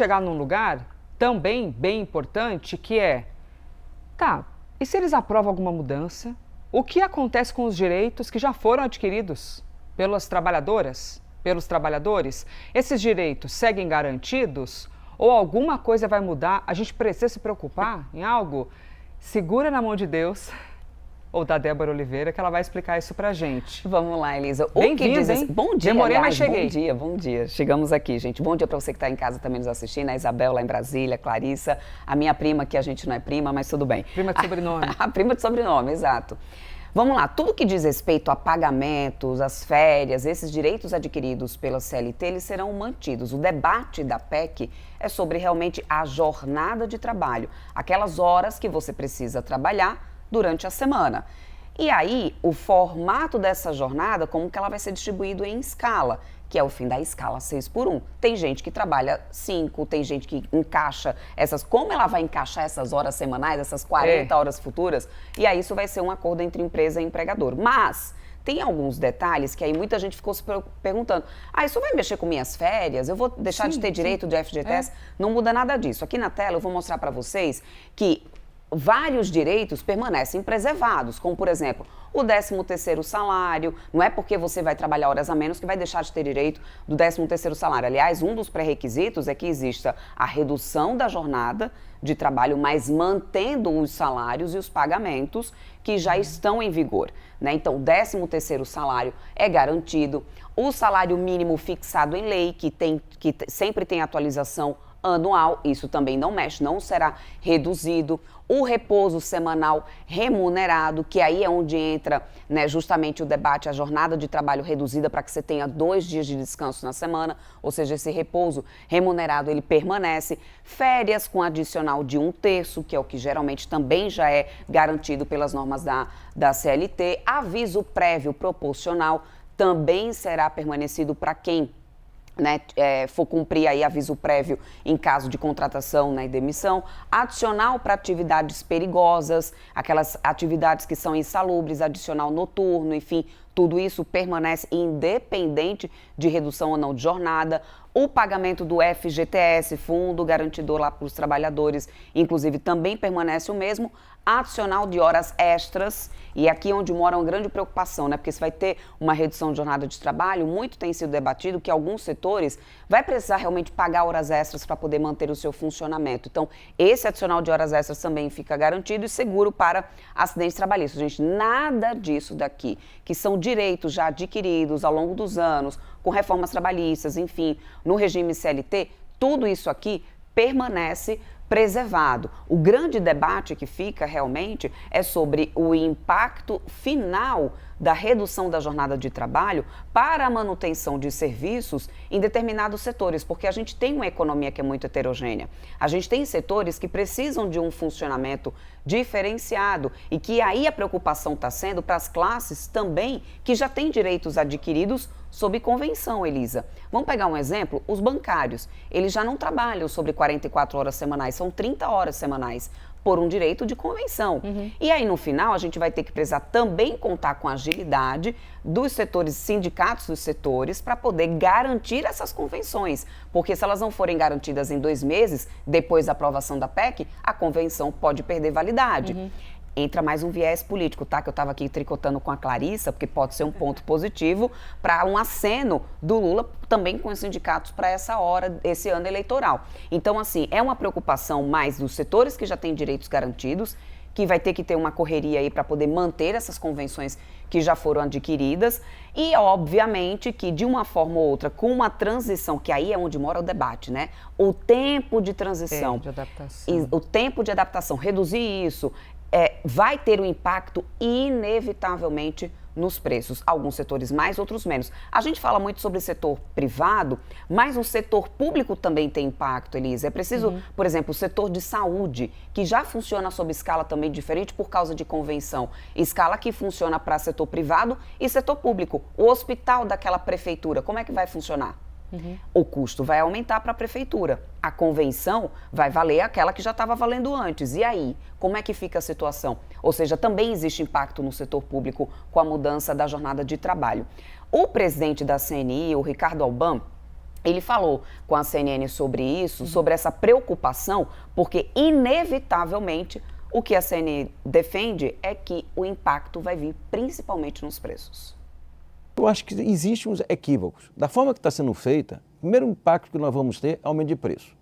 chegar num lugar também bem importante que é, tá, e se eles aprovam alguma mudança, o que acontece com os direitos que já foram adquiridos pelas trabalhadoras, pelos trabalhadores? Esses direitos seguem garantidos ou alguma coisa vai mudar? A gente precisa se preocupar em algo? Segura na mão de Deus, ou da Débora Oliveira, que ela vai explicar isso pra gente. Vamos lá, Elisa. Bem-vinda, hein? Bom dia, Demorei, aliás, mas cheguei. Bom dia, bom dia. Chegamos aqui, gente. Bom dia para você que está em casa também nos assistindo, a Isabel lá em Brasília, a Clarissa, a minha prima, que a gente não é prima, mas tudo bem. Prima de sobrenome. A prima de sobrenome, exato. Vamos lá, tudo que diz respeito a pagamentos, as férias, esses direitos adquiridos pela CLT, eles serão mantidos. O debate da PEC é sobre realmente a jornada de trabalho, aquelas horas que você precisa trabalhar durante a semana. E aí, o formato dessa jornada, como que ela vai ser distribuída em escala, que é o fim da escala 6x1. Tem gente que trabalha 5, tem gente que encaixa essas... Como ela vai encaixar essas horas semanais, essas 40 horas futuras? E aí isso vai ser um acordo entre empresa e empregador. Mas tem alguns detalhes que aí muita gente ficou se perguntando. Isso vai mexer com minhas férias? Eu vou deixar de ter direito de FGTS? Não muda nada disso. Aqui na tela eu vou mostrar para vocês que vários direitos permanecem preservados, como, por exemplo, o 13º salário. Não é porque você vai trabalhar horas a menos que vai deixar de ter direito do 13º salário. Aliás, um dos pré-requisitos é que exista a redução da jornada de trabalho, mas mantendo os salários e os pagamentos que já estão em vigor, né? Então, o 13º salário é garantido, o salário mínimo fixado em lei, que sempre tem atualização anual, isso também não mexe, não será reduzido. O repouso semanal remunerado, que aí é onde entra, né, justamente o debate, a jornada de trabalho reduzida para que você tenha 2 dias de descanso na semana, ou seja, esse repouso remunerado ele permanece. Férias com adicional de 1/3, que é o que geralmente também já é garantido pelas normas da CLT. Aviso prévio proporcional também será permanecido para quem, né, for cumprir aí aviso prévio em caso de contratação, né, e demissão. Adicional para atividades perigosas, aquelas atividades que são insalubres, adicional noturno, enfim, tudo isso permanece independente de redução ou não de jornada. O pagamento do FGTS, Fundo Garantidor lá para os trabalhadores, inclusive também permanece o mesmo. Adicional de horas extras, e aqui é onde mora uma grande preocupação, né? Porque se vai ter uma redução de jornada de trabalho, muito tem sido debatido que alguns setores vai precisar realmente pagar horas extras para poder manter o seu funcionamento. Então, esse adicional de horas extras também fica garantido e seguro para acidentes trabalhistas. Gente, nada disso daqui, que são direitos já adquiridos ao longo dos anos, com reformas trabalhistas, enfim, no regime CLT, tudo isso aqui permanece preservado. O grande debate que fica realmente é sobre o impacto final da redução da jornada de trabalho para a manutenção de serviços em determinados setores, porque a gente tem uma economia que é muito heterogênea. A gente tem setores que precisam de um funcionamento diferenciado e que aí a preocupação está sendo para as classes também que já têm direitos adquiridos sob convenção, Elisa. Vamos pegar um exemplo? Os bancários, eles já não trabalham sobre 44 horas semanais, são 30 horas semanais, por um direito de convenção. E aí, no final, a gente vai ter que precisar também contar com a agilidade dos setores, sindicatos dos setores, para poder garantir essas convenções. Porque se elas não forem garantidas em 2 meses, depois da aprovação da PEC, a convenção pode perder validade. Entra mais um viés político, tá? Que eu estava aqui tricotando com a Clarissa, porque pode ser um ponto positivo para um aceno do Lula também com os sindicatos para essa hora, esse ano eleitoral. Então, assim, é uma preocupação mais dos setores que já têm direitos garantidos, que vai ter que ter uma correria aí para poder manter essas convenções que já foram adquiridas e, obviamente, que de uma forma ou outra, com uma transição, que aí é onde mora o debate, né? O tempo de transição, de adaptação. E o tempo de adaptação, reduzir isso, vai ter um impacto inevitavelmente nos preços. Alguns setores mais, outros menos. A gente fala muito sobre o setor privado, mas o setor público também tem impacto, Elisa. É preciso, por exemplo, o setor de saúde, que já funciona sob escala também diferente por causa de convenção. Escala que funciona para setor privado e setor público. O hospital daquela prefeitura, como é que vai funcionar? O custo vai aumentar para a prefeitura. A convenção vai valer aquela que já estava valendo antes. E aí, como é que fica a situação? Ou seja, também existe impacto no setor público com a mudança da jornada de trabalho. O presidente da CNI, o Ricardo Albam, Ele falou com a CNN sobre isso, sobre essa preocupação, porque inevitavelmente o que a CNN defende é que o impacto vai vir principalmente nos preços. Eu acho que existem uns equívocos. Da forma que está sendo feita, o primeiro impacto que nós vamos ter é aumento de preço.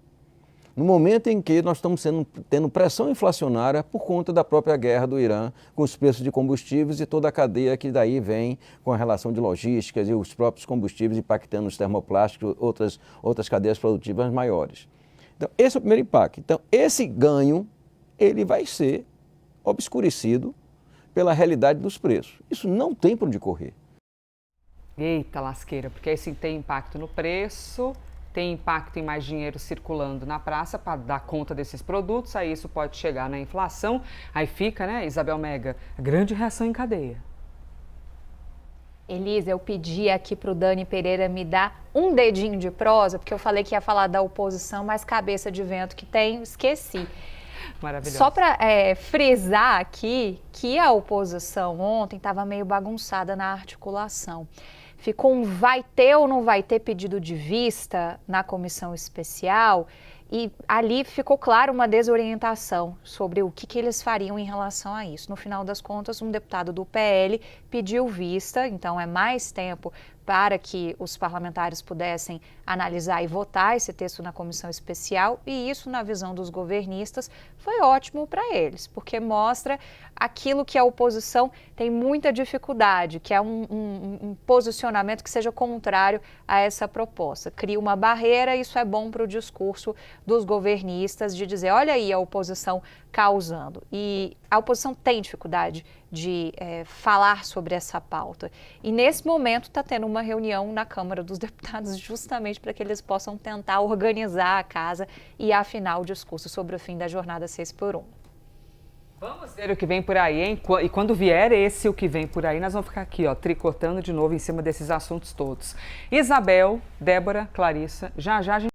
No momento em que nós estamos tendo pressão inflacionária por conta da própria guerra do Irã, com os preços de combustíveis e toda a cadeia que daí vem com a relação de logísticas e os próprios combustíveis impactando os termoplásticos e outras cadeias produtivas maiores. Então, esse é o primeiro impacto. Então, esse ganho, ele vai ser obscurecido pela realidade dos preços. Isso não tem para onde correr. Eita lasqueira, porque aí sim tem impacto no preço, tem impacto em mais dinheiro circulando na praça para dar conta desses produtos, aí isso pode chegar na inflação, aí fica, né, Isabel Mega, grande reação em cadeia. Elisa, eu pedi aqui para o Dani Pereira me dar um dedinho de prosa, porque eu falei que ia falar da oposição, mas cabeça de vento que tem, esqueci. Maravilhoso. Só para frisar aqui que a oposição ontem estava meio bagunçada na articulação. Ficou um vai ter ou não vai ter pedido de vista na comissão especial e ali ficou claro uma desorientação sobre o que eles fariam em relação a isso. No final das contas, um deputado do PL pediu vista, então é mais tempo para que os parlamentares pudessem analisar e votar esse texto na comissão especial, e isso, na visão dos governistas, foi ótimo para eles, porque mostra aquilo que a oposição tem muita dificuldade, que é um posicionamento que seja contrário a essa proposta. Cria uma barreira, isso é bom para o discurso dos governistas de dizer, olha aí a oposição causando. E a oposição tem dificuldade de falar sobre essa pauta. E nesse momento está tendo uma reunião na Câmara dos Deputados justamente para que eles possam tentar organizar a casa e afinar o discurso sobre o fim da jornada 6x1. Vamos ver o que vem por aí, hein? E quando vier esse o que vem por aí, nós vamos ficar aqui, ó, tricotando de novo em cima desses assuntos todos. Isabel, Débora, Clarissa, já a gente